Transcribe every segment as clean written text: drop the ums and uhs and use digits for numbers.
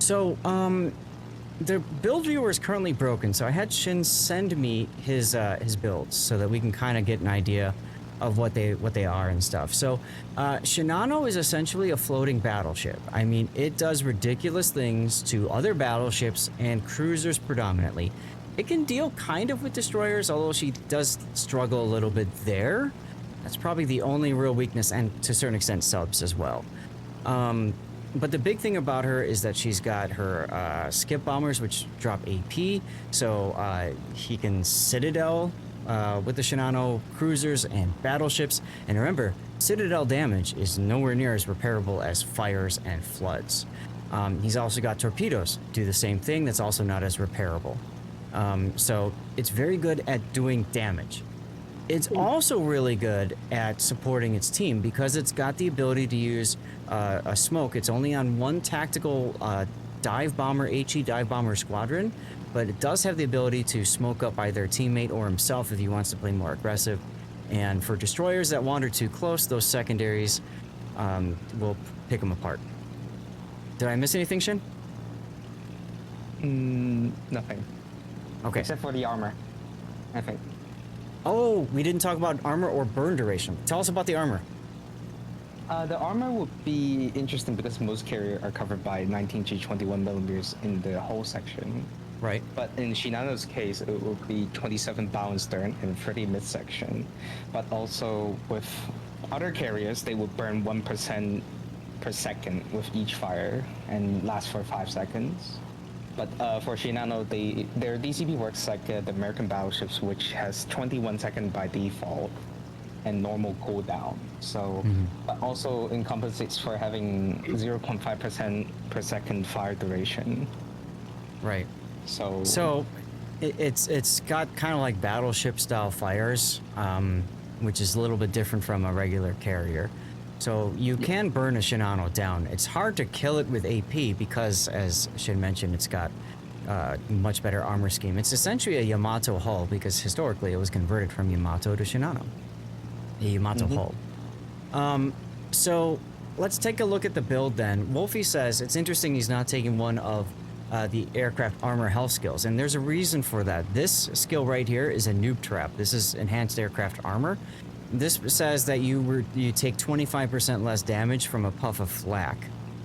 So, the build viewer is currently broken, so I had Shin send me his builds so that we can kind of get an idea of what they are and stuff. So, Shinano is essentially a floating battleship. I mean, it does ridiculous things to other battleships and cruisers predominantly. It can deal kind of with destroyers, although she does struggle a little bit there. That's probably the only real weakness, and to a certain extent subs as well. But the big thing about her is that she's got her skip bombers, which drop AP, so he can Citadel with the Shinano cruisers and battleships. And remember, Citadel damage is nowhere near as repairable as fires and floods. He's also got torpedoes, do the same thing, that's also not as repairable. So it's very good at doing damage. It's also really good at supporting its team because it's got the ability to use a smoke. It's only on one tactical dive bomber, HE dive bomber squadron, but it does have the ability to smoke up either a teammate or himself if he wants to play more aggressive. And for destroyers that wander too close, those secondaries will pick them apart. Did I miss anything, Shin? Nothing. Okay. Except for the armor, I think. Oh, we didn't talk about armor or burn duration. Tell us about the armor. The armor would be interesting because most carriers are covered by 19G 21mm in the hull section. Right. But in Shinano's case, it would be 27 bow and stern and 30 midsection. But also with other carriers, they would burn 1% per second with each fire and last for 5 seconds. But for Shinano, their DCB works like the American battleships, which has 21 seconds by default and normal cooldown. So, but also compensates for having 0.5% per second fire duration. Right. So it's got kind of like battleship style fires, which is a little bit different from a regular carrier. So you can burn a Shinano down. It's hard to kill it with AP because, as Shin mentioned, it's got much better armor scheme. It's essentially a Yamato hull because historically it was converted from Yamato to Shinano. A Yamato hull. So let's take a look at the build then. Wolfie says it's interesting he's not taking one of the aircraft armor health skills, and there's a reason for that. This skill right here is a noob trap. This is enhanced aircraft armor. This says that you take 25% less damage from a puff of flak.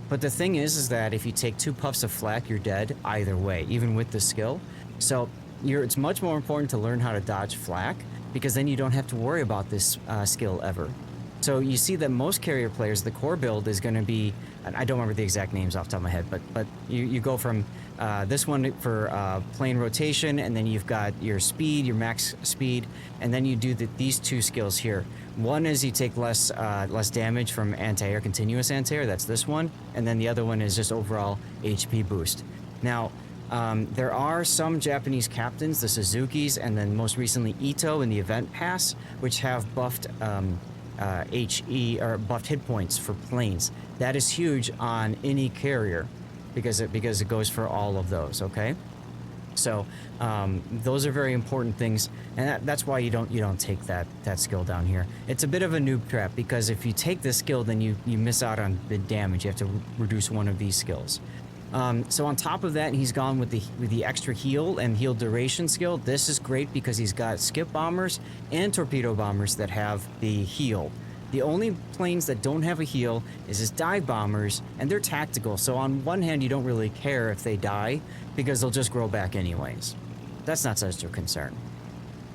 But the thing is that if you take 2 puffs of flak, you're dead either way, even with the skill. So it's much more important to learn how to dodge flak, because then you don't have to worry about this skill ever. So you see that most carrier players, the core build is going to be, I don't remember the exact names off the top of my head, but you go from this one for plane rotation, and then you've got your speed, your max speed, and then you do these 2 skills here. One is you take less damage from anti-air, continuous anti-air, that's this one, and then the other one is just overall HP boost. Now, there are some Japanese captains, the Suzuki's, and then most recently Ito in the event pass, which have buffed HE or buffed hit points for planes. That is huge on any carrier because it goes for all of those. Okay, so those are very important things, and that's why you don't take that skill down here. It's a bit of a noob trap because if you take this skill, then you miss out on the damage. You have to reduce one of these skills. So on top of that, he's gone with the extra heal and heal duration skill. This is great because he's got skip bombers and torpedo bombers that have the heal. The only planes that don't have a heal is his dive bombers, and they're tactical. So on one hand, you don't really care if they die because they'll just grow back anyways. That's not such a concern.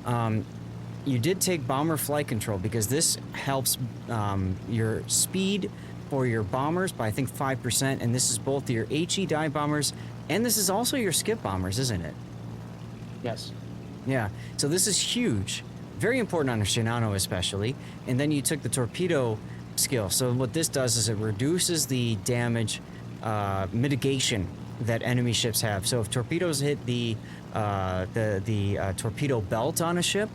You did take bomber flight control because this helps your speed for your bombers by I think 5%, and this is both your HE dive bombers and this is also your skip bombers, isn't it? yes. Yeah, so this is huge. Very important on a Shinano especially. And then you took the torpedo skill. So what this does is it reduces the damage mitigation that enemy ships have. So if torpedoes hit the torpedo belt on a ship,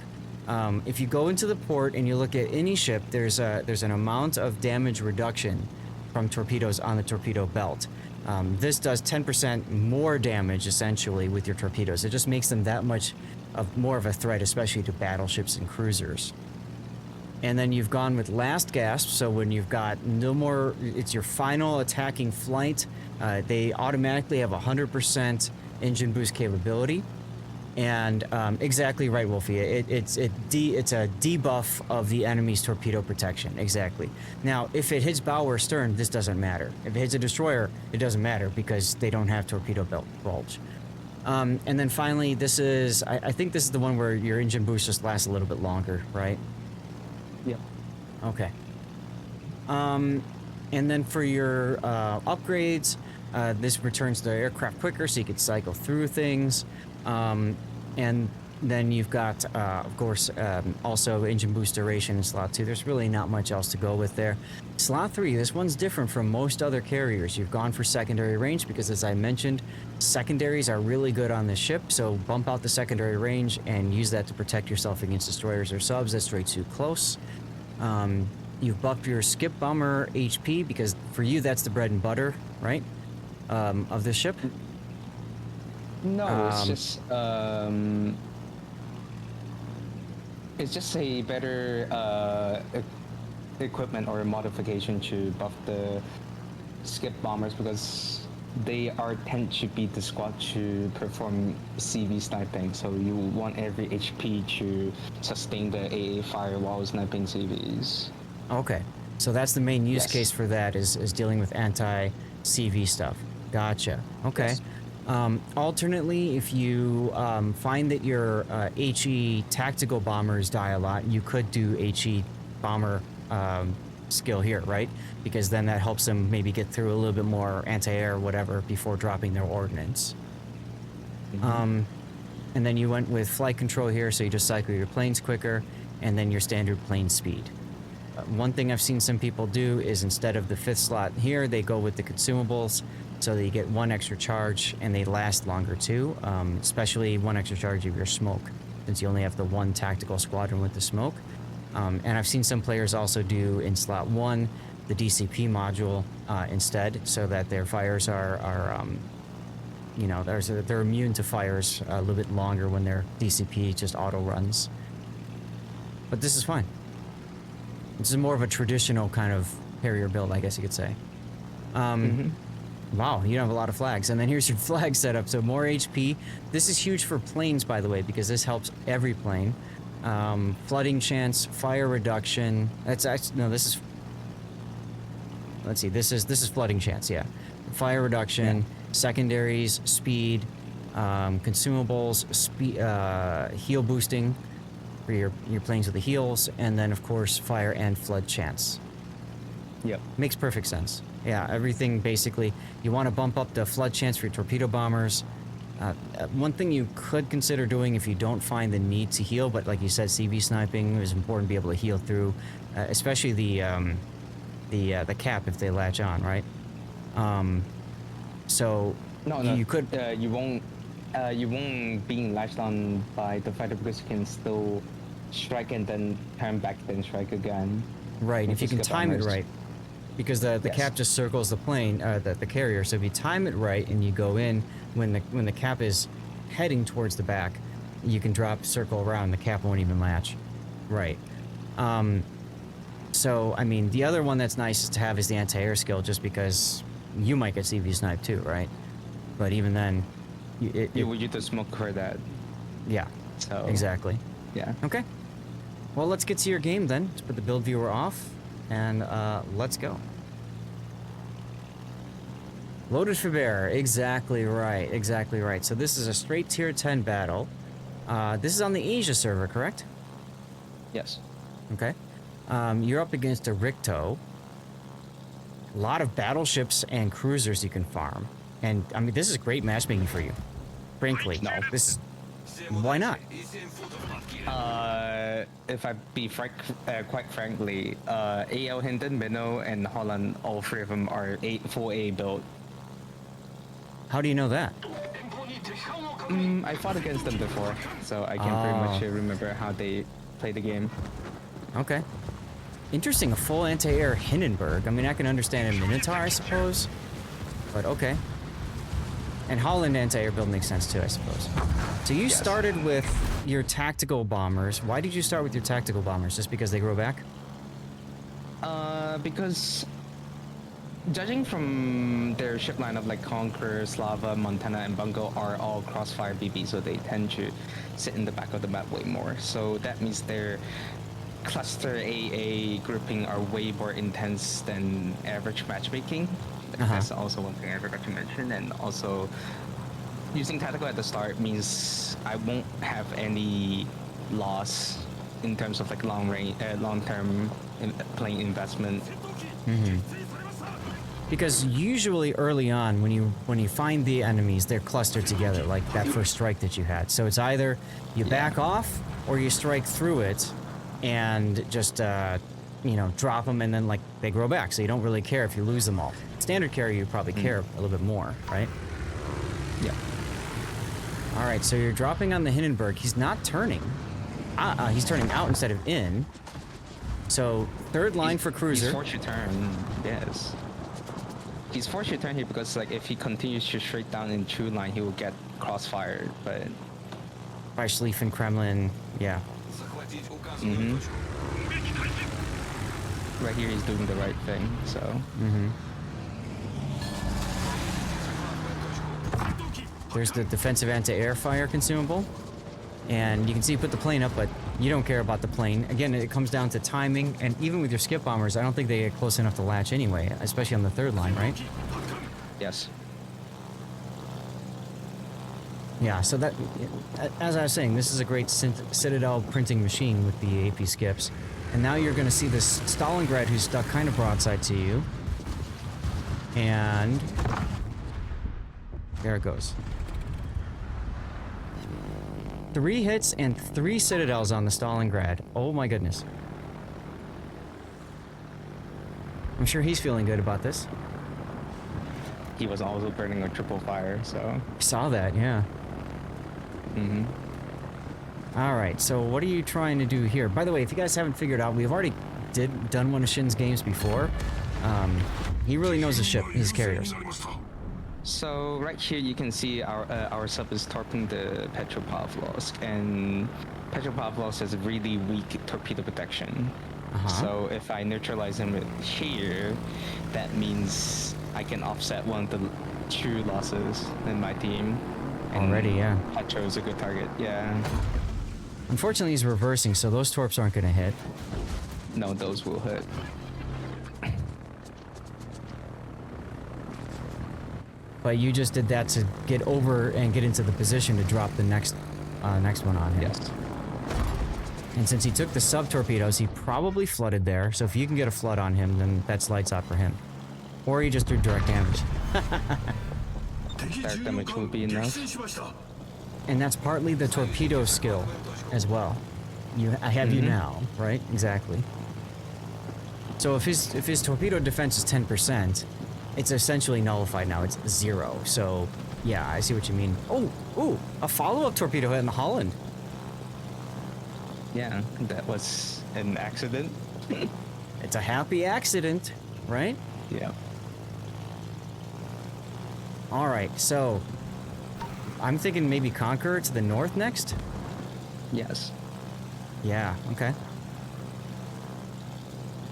if you go into the port and you look at any ship, there's an amount of damage reduction from torpedoes on the torpedo belt. This does 10% more damage essentially with your torpedoes. It just makes them that much more of a threat, especially to battleships and cruisers. And then you've gone with last gasp, so when you've got no more, it's your final attacking flight, they automatically have 100% engine boost capability. And exactly right, Wolfie. It's a debuff of the enemy's torpedo protection. Exactly. Now, if it hits bow or stern, this doesn't matter. If it hits a destroyer, it doesn't matter because they don't have torpedo bulge. And then finally, this is, I think this is the one where your engine boost just lasts a little bit longer, right? Yeah. Okay. And then for your upgrades, this returns the aircraft quicker so you can cycle through things. And then you've got, of course, also engine boost duration in slot 2. There's really not much else to go with there. Slot 3, this one's different from most other carriers. You've gone for secondary range because, as I mentioned, secondaries are really good on this ship. So bump out the secondary range and use that to protect yourself against destroyers or subs that stray too close. You've buffed your skip bomber HP because for you that's the bread and butter, right, of this ship. No, it's just a better equipment or modification to buff the skip bombers because they tend to be the squad to perform CV sniping. So you want every HP to sustain the AA fire while sniping CVs. Okay, so that's the main use Yes. case for that is dealing with anti-CV stuff. Gotcha. Okay. Yes. Alternately, if you find that your HE tactical bombers die a lot, you could do HE bomber skill here, right? Because then that helps them maybe get through a little bit more anti-air or whatever before dropping their ordnance. Mm-hmm. And then you went with flight control here, so you just cycle your planes quicker, and then your standard plane speed. One thing I've seen some people do is instead of the 5th slot here, they go with the consumables, so that you get 1 extra charge and they last longer too, especially 1 extra charge of your smoke, since you only have the 1 tactical squadron with the smoke. And I've seen some players also do in slot 1 the DCP module instead, so that their fires are you know, they're immune to fires a little bit longer when their DCP just auto runs. But this is fine. This is more of a traditional kind of carrier build, I guess you could say. Wow, you have a lot of flags. And then here's your flag setup. So more HP. This is huge for planes, by the way, because this helps every plane. Flooding chance, fire reduction. That's actually, no, this is, let's see, this is flooding chance, yeah. Fire reduction, secondaries, speed, consumables, heal boosting for your planes with the heals, and then of course fire and flood chance. Yep. Makes perfect sense. Yeah, everything basically, you want to bump up the flood chance for your torpedo bombers. One thing you could consider doing if you don't find the need to heal, but like you said, CV sniping is important to be able to heal through, especially the cap if they latch on, right? So No, you could. you won't being latched on by the fighter because you can still strike and then turn back, then strike again. Right, if you can time it right. Because the Yes. cap just circles the plane, the carrier. So if you time it right and you go in when the cap is heading towards the back, you can drop, circle around. The cap won't even latch. Right. So I mean, the other one that's nice to have is the anti-air skill, just because you might get CV sniped too, right? But even then, You would use the smoke for that. yeah, So exactly. Yeah. Okay. Well, let's get to your game then. Let's put the build viewer off, and let's go. Loaded for bear. Exactly right. Exactly right. So this is a straight tier 10 battle. This is on the Asia server, correct? Yes. Okay. You're up against a Ricto. A lot of battleships and cruisers you can farm. And, I mean, this is great matchmaking for you. Frankly. No. This is... Why not? If I be quite frankly, AL Hinton, Minnow, and Holland, all 3 of them are full A build. How do you know that? I fought against them before, so I can pretty much remember how they play the game. Okay. Interesting, a full anti-air Hindenburg. I mean, I can understand a Minotaur, I suppose. But okay. And Holland anti-air build makes sense too, I suppose. So you started with your tactical bombers. Why did you start with your tactical bombers? Just because they grow back? Because judging from their ship lineup, like Conqueror, Slava, Montana, and Bungo are all crossfire BB, so they tend to sit in the back of the map way more. So that means their cluster AA grouping are way more intense than average matchmaking. That's also one thing I forgot to mention. And also, using tactical at the start means I won't have any loss in terms of like long-term playing investment. Because usually early on, when you find the enemies, they're clustered together, like that first strike that you had. So it's either you back off or you strike through it, and just you know, drop them, and then like they grow back. So you don't really care if you lose them all. Standard carrier, you probably care a little bit more, right? Yeah. All right, so you're dropping on the Hindenburg. He's not turning. He's turning out instead of in. So third line for cruiser. He's forced to turn. Yes. He's forced to turn here because like if he continues to straight down in true line, he will get crossfired. But by Schlieffen, Kremlin, yeah. Right here, he's doing the right thing. So. There's the defensive anti-air fire consumable. And you can see you put the plane up, but you don't care about the plane. Again, it comes down to timing, and even with your skip bombers, I don't think they get close enough to latch anyway, especially on the third line, right? Yes. Yeah, so that, as I was saying, this is a great Citadel printing machine with the AP skips. And now you're going to see this Stalingrad who's stuck kind of broadside to you. And there it goes. 3 hits and 3 Citadels on the Stalingrad. Oh my goodness. I'm sure he's feeling good about this. He was also burning a triple fire, so. I saw that, yeah. Alright, so what are you trying to do here? By the way, if you guys haven't figured out, we've already done one of Shin's games before. He really knows his carriers. So right here you can see our sub is torping the Petropavlovsk, and Petropavlovsk has really weak torpedo protection. So if I neutralize him here, that means I can offset one of the true losses in my team. Already, yeah. Petro is a good target, yeah. Unfortunately, he's reversing, so those torps aren't going to hit. No, those will hit. But you just did that to get over and get into the position to drop the next one on him. Yes. And since he took the sub-torpedoes, he probably flooded there. So if you can get a flood on him, then that's lights out for him. Or he just threw direct damage. Direct damage will be enough. And that's partly the torpedo skill as well. I have you now, right? Exactly. So if his torpedo defense is 10%, it's essentially nullified now. It's 0. So yeah, I see what you mean. Oh, a follow-up torpedo hit in the Holland. Yeah, that was an accident. It's a happy accident, right? Yeah. All right, so I'm thinking maybe Conqueror to the north next. Yes. Yeah. Okay.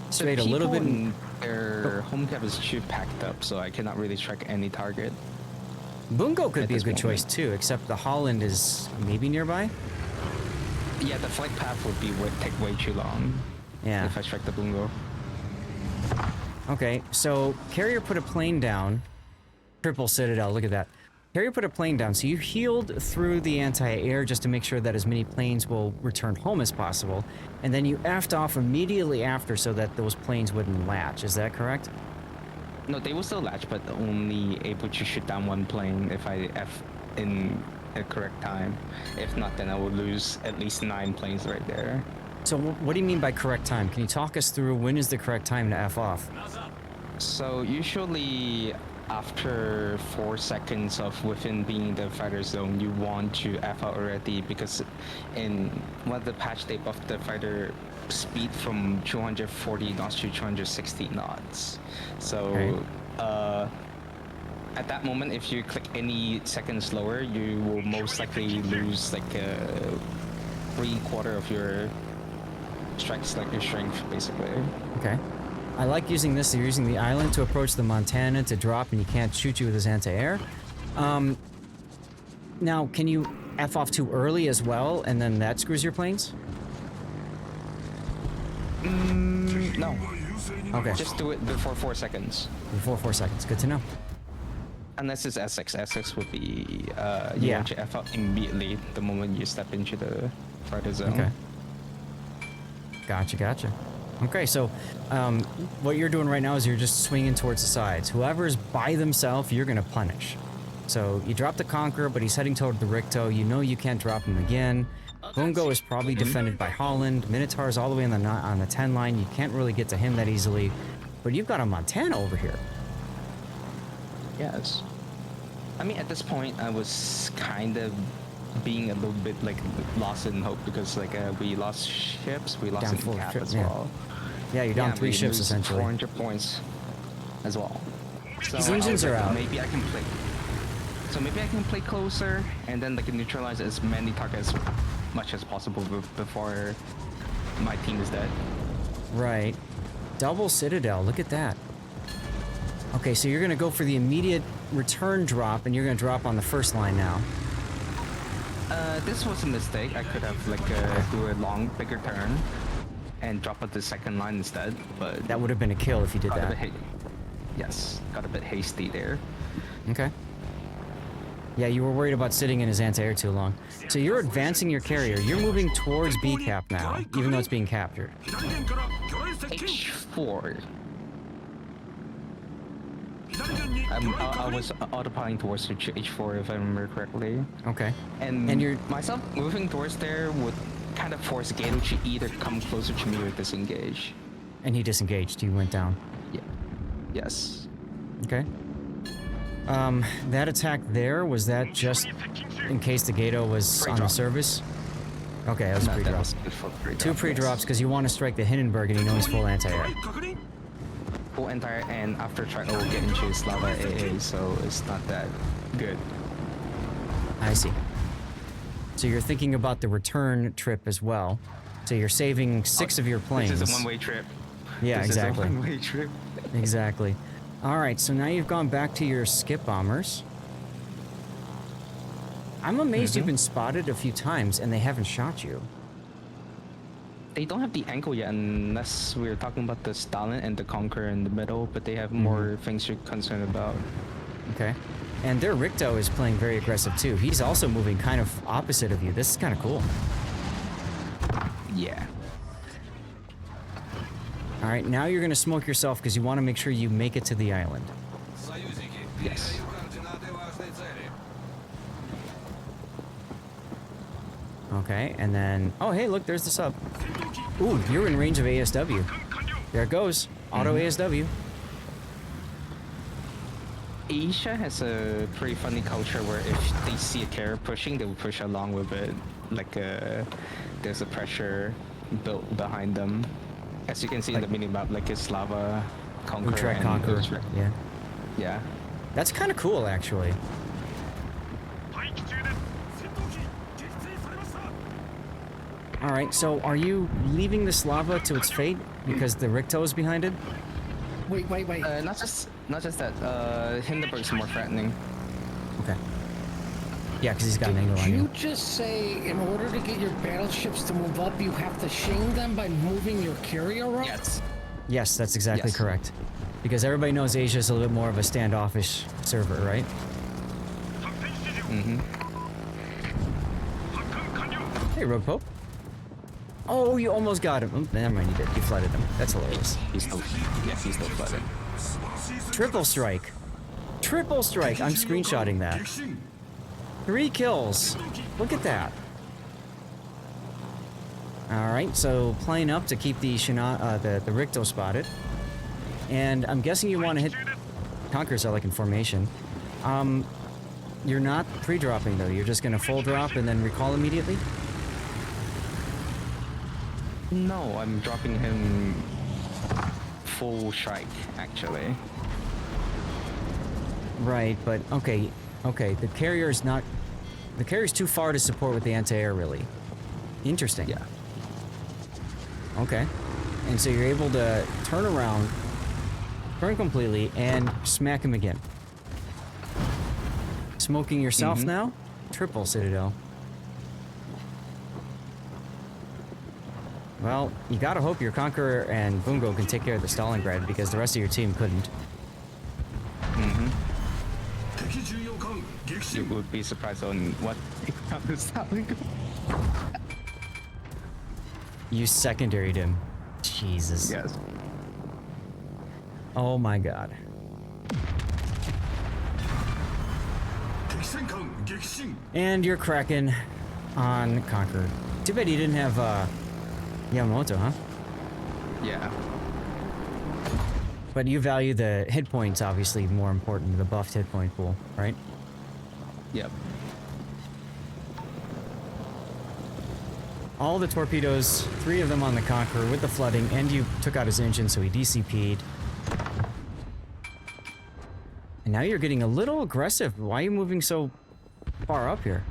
So Straight a little bit. Their home cap is too packed up, so I cannot really strike any target. Bungo could be a good moment. choice too, except the Holland is maybe nearby. Yeah, the flight path would take way too long. Yeah. If I strike the Bungo. Okay, so Carrier put a plane down. Triple Citadel, look at that. Carrier put a plane down, so you healed through the anti-air just to make sure that as many planes will return home as possible. And then you effed off immediately after so that those planes wouldn't latch, is that correct? No, they will still latch, but only able to shoot down one plane if I F in the correct time. If not, then I will lose at least 9 planes right there. So what do you mean by correct time? Can you talk us through when is the correct time to F off? So usually after 4 seconds of within being the fighter zone, you want to F out already, because in one of the patch they buffed the fighter speed from 240 knots to 260 knots. So at that moment, if you click any second slower, you will most likely lose like 3/4 of your strikes, like your strength, basically. Okay. I like using this. You're using the island to approach the Montana to drop, and he can't shoot you with his anti-air. Now, can you F off too early as well, and then that screws your planes? No. Okay. Just do it before 4 seconds. Before 4 seconds. Good to know. Unless it's Essex. Essex would be, you Yeah. want to F out immediately the moment you step into the farther zone. Okay. Gotcha. Okay, so what you're doing right now is you're just swinging towards the sides. Whoever's by themselves, you're going to punish. So you drop the Conqueror, but he's heading toward the Ricto. You know you can't drop him again. Bungo is probably defended by Holland. Minotaur's all the way on the 10 line. You can't really get to him that easily. But you've got a Montana over here. Yes. I mean, at this point, I was kind of being a little bit like lost in hope because like we lost ships, we lost Down in 4 cap ships, as yeah. well. Yeah, you're down 3 we ships lose essentially. 400 points as well. So His I engines was are like, out. Maybe I can play. So maybe I can play closer and then like neutralize as many targets as much as possible before my team is dead. Right. Double Citadel, look at that. Okay, so you're gonna go for the immediate return drop, and you're gonna drop on the first line now. This was a mistake. I could have like do a long, bigger turn and drop at the second line instead, but That would have been a kill if you did got a that. bit yes, got a bit hasty there. Okay. Yeah, you were worried about sitting in his anti-air too long. So you're advancing your carrier. You're moving towards B-cap now, even though it's being captured. H4. I was autopiloting towards H4 if I remember correctly. Okay. And you're myself moving towards there would kind of force Gato to either come closer to me or disengage. and he disengaged. He went down. Yeah. Yes. Okay. That attack there, was that just in case the Gato was on the Pre-drop. service? Okay, that was No, that pre-drop. was before pre-drop, Two pre-drops because you want to strike the Hindenburg and he knows full anti-air. Full entire and after trying will get into Slava AA, so it's not that good. I see. So you're thinking about the return trip as well. So you're saving 6 of your planes. This is a one-way trip. Yeah, This exactly. is a one-way trip. Exactly. All right, so now you've gone back to your skip bombers. I'm amazed you've been spotted a few times and they haven't shot you. They don't have the angle yet unless we're talking about the Stalin and the Conqueror in the middle, but they have more things you're concerned about. Okay. And their Ricto is playing very aggressive too. He's also moving kind of opposite of you. This is kind of cool. Yeah. All right, now you're going to smoke yourself because you want to make sure you make it to the island. Yes. Okay, and then... Oh, hey, look, there's the sub. Ooh, you're in range of ASW. There it goes. Auto ASW. Asia has a pretty funny culture where if they see a carrier pushing, they will push along with it. Like there's a pressure built behind them. As you can see in the mini-map, like it's Slava, Conqueror, Utrecht and Conqueror. Utrecht. Yeah. Yeah. That's kind of cool, actually. All right, so are you leaving the Slava to its fate because the Ricto is behind it? Wait. Not just that. Hindenburg's more threatening. Okay. Yeah, because he's got an angle Did on you you. just say in order to get your battleships to move up, you have to shame them by moving your carrier up? Yes. Yes, that's exactly Yes. correct. Because everybody knows Asia is a little bit more of a standoffish server, right? Mm-hmm. Hey, Rogue Pope. Oh, you almost got him. Oh, never mind, you did. You flooded him. That's hilarious. He's still flooded. Triple strike. Triple strike. I'm screenshotting that. 3 kills. Look at that. All right, so playing up to keep the the Ricto spotted. And I'm guessing you want to hit... Conquerors are like in formation. You're not pre-dropping though. You're just going to full drop and then recall immediately? No, I'm dropping him full strike, actually. Right, but okay, the carrier's not... The carrier's too far to support with the anti-air, really. Interesting. Yeah. Okay. And so you're able to turn around, turn completely, and smack him again. Smoking yourself now? Triple Citadel. Well, you gotta hope your Conqueror and Bungo can take care of the Stalingrad, because the rest of your team couldn't. You would be surprised on what is happening. You secondaried him. Jesus. Yes. Oh my god. And you're cracking on Conqueror. Too bad you didn't have Yamamoto, huh? Yeah. But you value the hit points, obviously, more important than the buffed hit point pool, right? Yep. All the torpedoes, 3 of them on the Conqueror with the flooding, and you took out his engine, so he DCP'd. And now you're getting a little aggressive. Why are you moving so far up here?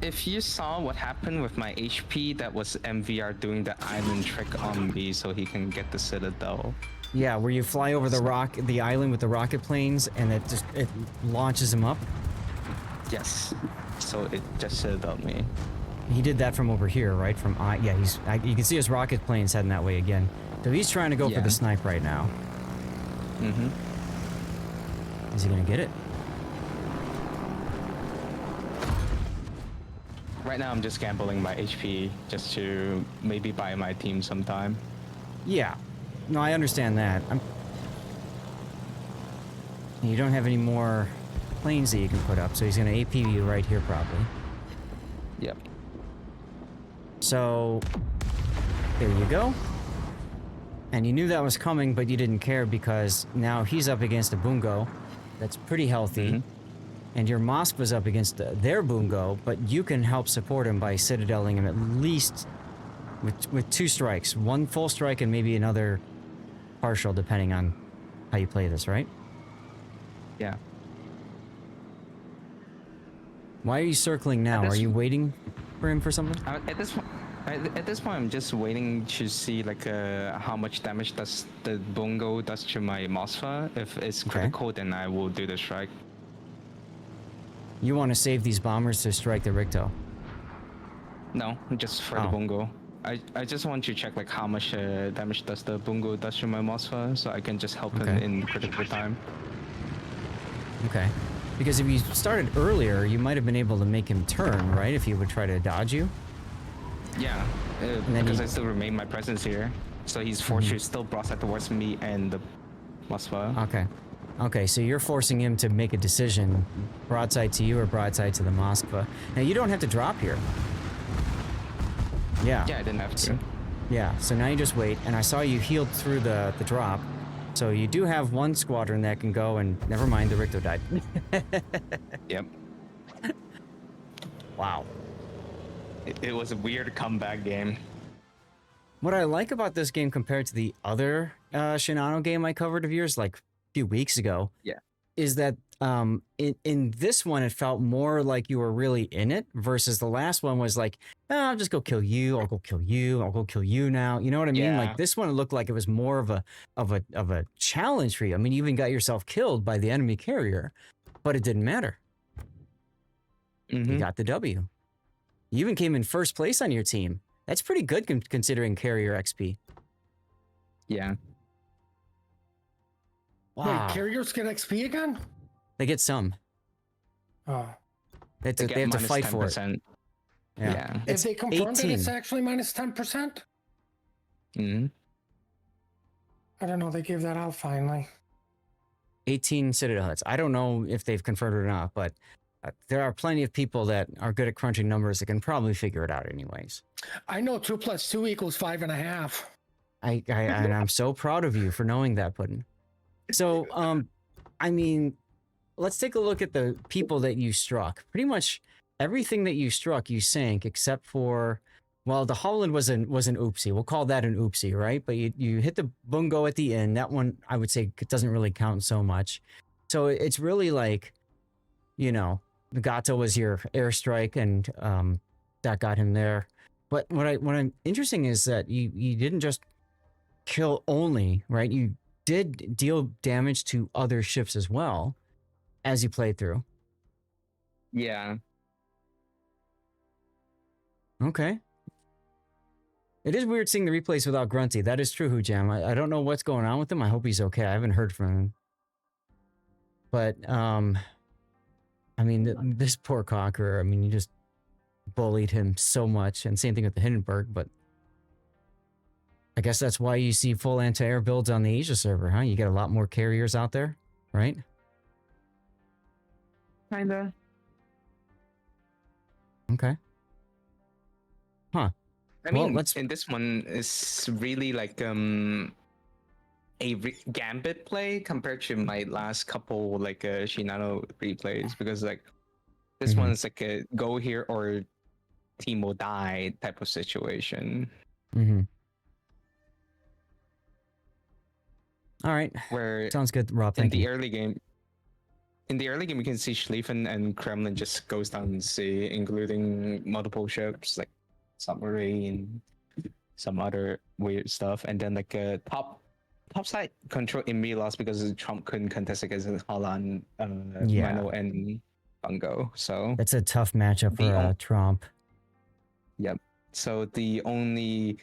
If you saw what happened with my HP, that was MVR doing the island trick on me so he can get the Citadel. Yeah, where you fly over the island with the rocket planes, and it launches him up. Yes. So it just Citadeled me. He did that from over here, right? You can see his rocket planes heading that way again. So he's trying to go for the snipe right now. Is he gonna get it? Right now I'm just gambling my HP just to maybe buy my team sometime. Yeah. No, I understand that. You don't have any more planes that you can put up, so he's gonna AP you right here probably. Yep. So, there you go. And you knew that was coming, but you didn't care because now he's up against a Bungo that's pretty healthy. And your Moskva's up against their Bungo, but you can help support him by citadeling him at least with 2 strikes. 1 full strike and maybe another partial, depending on how you play this, right? Yeah. Why are you circling now? Are you waiting for him for something? At this point, I'm just waiting to see like how much damage does the Bungo does to my Moskva. If it's critical, then I will do the strike. You want to save these bombers to strike the Ricto? No, just for the Bungo. I just want to check like how much damage does the Bungo does to my Moskva, so I can just help him in critical time. Okay. Because if you started earlier, you might have been able to make him turn, right? If he would try to dodge you. Yeah, because I still remain my presence here, so he's forced to still broadside towards me and the Moskva. Okay. Okay, so you're forcing him to make a decision, broadside to you or broadside to the Moskva. Now, you don't have to drop here. Yeah. Yeah, I didn't have to. Yeah, so now you just wait, and I saw you healed through the drop. So you do have 1 squadron that can go, and never mind, the Ricto died. Yep. Wow. It was a weird comeback game. What I like about this game compared to the other Shinano game I covered of yours, like few weeks ago, is that in this one it felt more like you were really in it versus the last one was like, oh, I'll just go kill you, I'll go kill you, I'll go kill you now. You know what I mean? Like this one looked like it was more of a challenge for you. I mean, you even got yourself killed by the enemy carrier, but it didn't matter. You got the W. You even came in first place on your team. That's pretty good considering carrier XP. Yeah. Wow. Wait, carriers get XP again? They get some. Oh. They have to fight for it. Yeah. If they confirm that it's actually minus 10%? I don't know. They gave that out finally. 18 Citadel hits. I don't know if they've confirmed it or not, but there are plenty of people that are good at crunching numbers that can probably figure it out anyways. I know 2 + 2 = 5.5. And I'm so proud of you for knowing that, Puddin'. So, I mean, let's take a look at the people that you struck. Pretty much everything that you struck, you sank, except for, well, the Holland was an oopsie. We'll call that an oopsie, right? But you hit the Bungo at the end. That one, I would say, doesn't really count so much. So it's really like, you know, Gato was your airstrike, and that got him there. But what I'm interesting is that you didn't just kill only, right? You did deal damage to other ships as well as you played through. Yeah. Okay. It is weird seeing the replays without Grunty. That is true, Hujam. I don't know what's going on with him. I hope he's okay. I haven't heard from him. But, I mean, this poor Conqueror, I mean, you just bullied him so much. And same thing with the Hindenburg, but I guess that's why you see full anti-air builds on the Asia server, huh? You get a lot more carriers out there, right? Kinda. Okay. Huh. I Well, mean, let's- in this one, it's really like gambit play compared to my last couple like Shinano replays, because like this Mhm. one's like a go here or team will die type of situation. Mm-hmm. All right. Where Sounds good, Rob. in Thank the you. early game, you can see Schlieffen and Kremlin just goes down the sea, including multiple ships like submarine, some other weird stuff, and then like top side control immediately lost because Trump couldn't contest against Holland, Yeah. Mano, and Bungo. So That's a tough matchup The for Trump. yep. So the only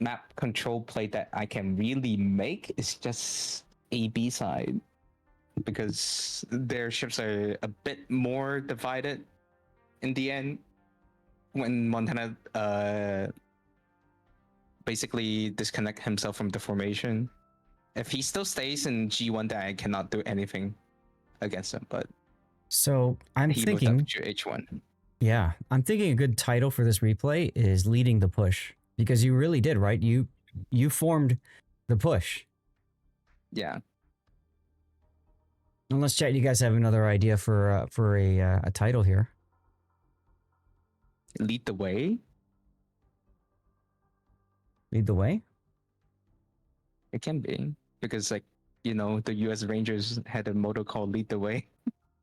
map control play that I can really make is just AB side, because their ships are a bit more divided in the end when Montana basically disconnect himself from the formation. If he still stays in G1, then I cannot do anything against him, but So I'm he moved thinking, up to H1. yeah, I'm thinking a good title for this replay is leading the push, because you really did, right? You formed the push. Yeah. Unless chat, you guys have another idea for a title here. Lead the way. Lead the way. It can be, because like, you know, the US Rangers had a motto called Lead the Way.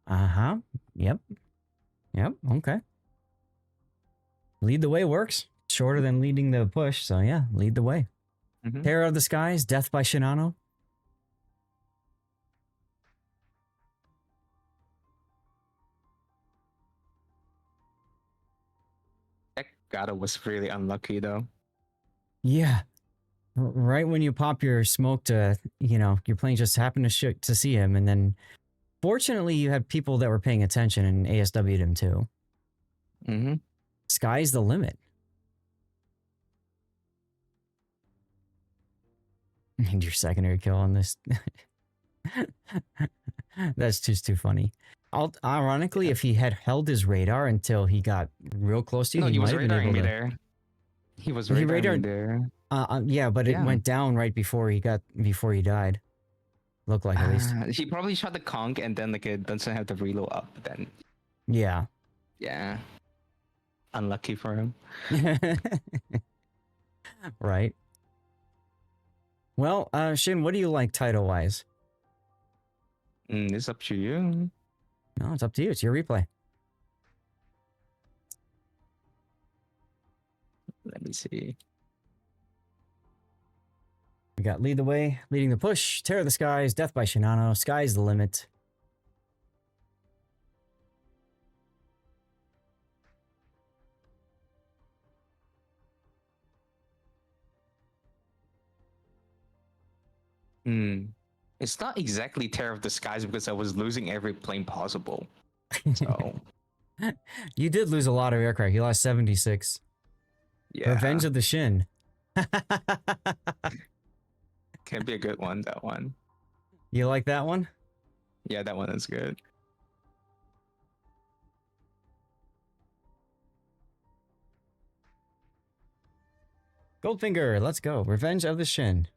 Uh-huh. Yep. Yep. Okay. Lead the way works. Shorter than leading the push. So yeah, lead the way. Mhm. Terror of the Skies, Death by Shinano. That Gato was really unlucky though. Yeah. Right when you pop your smoke to, you know, your plane just happened to see him, and then fortunately you had people that were paying attention and ASW'd him too. Mm-hmm. Sky's the limit. And your secondary kill on this. That's just too funny. Ironically, if he had held his radar until he got real close to you, No, he was might have been radaring able me to. there. He was He radaring me radared- there. Yeah, but it Yeah. went down right before he died. Looked like, at least. He probably shot the conch and then like it doesn't have the reload up. Then Yeah. yeah, unlucky for him. Right. Well, Shin, what do you like title wise? It's up to you. No, it's up to you. It's your replay. Let me see. We got Lead the Way, Leading the Push, Terror of the Skies, Death by Shinano, Sky's the Limit. It's not exactly Terror of the Skies because I was losing every plane possible. So You did lose a lot of aircraft. You lost 76. yeah, Revenge of the Shin. can be a good one. That one. You like that one? Yeah, that one is good. Goldfinger, let's go. Revenge of the Shin.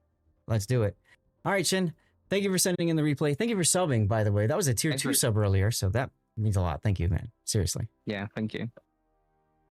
Let's do it. All right, Shin. Thank you for sending in the replay. Thank you for subbing, by the way. That was a tier Thanks 2 for- sub earlier, so that means a lot. Thank you, man. Seriously. Yeah, thank you.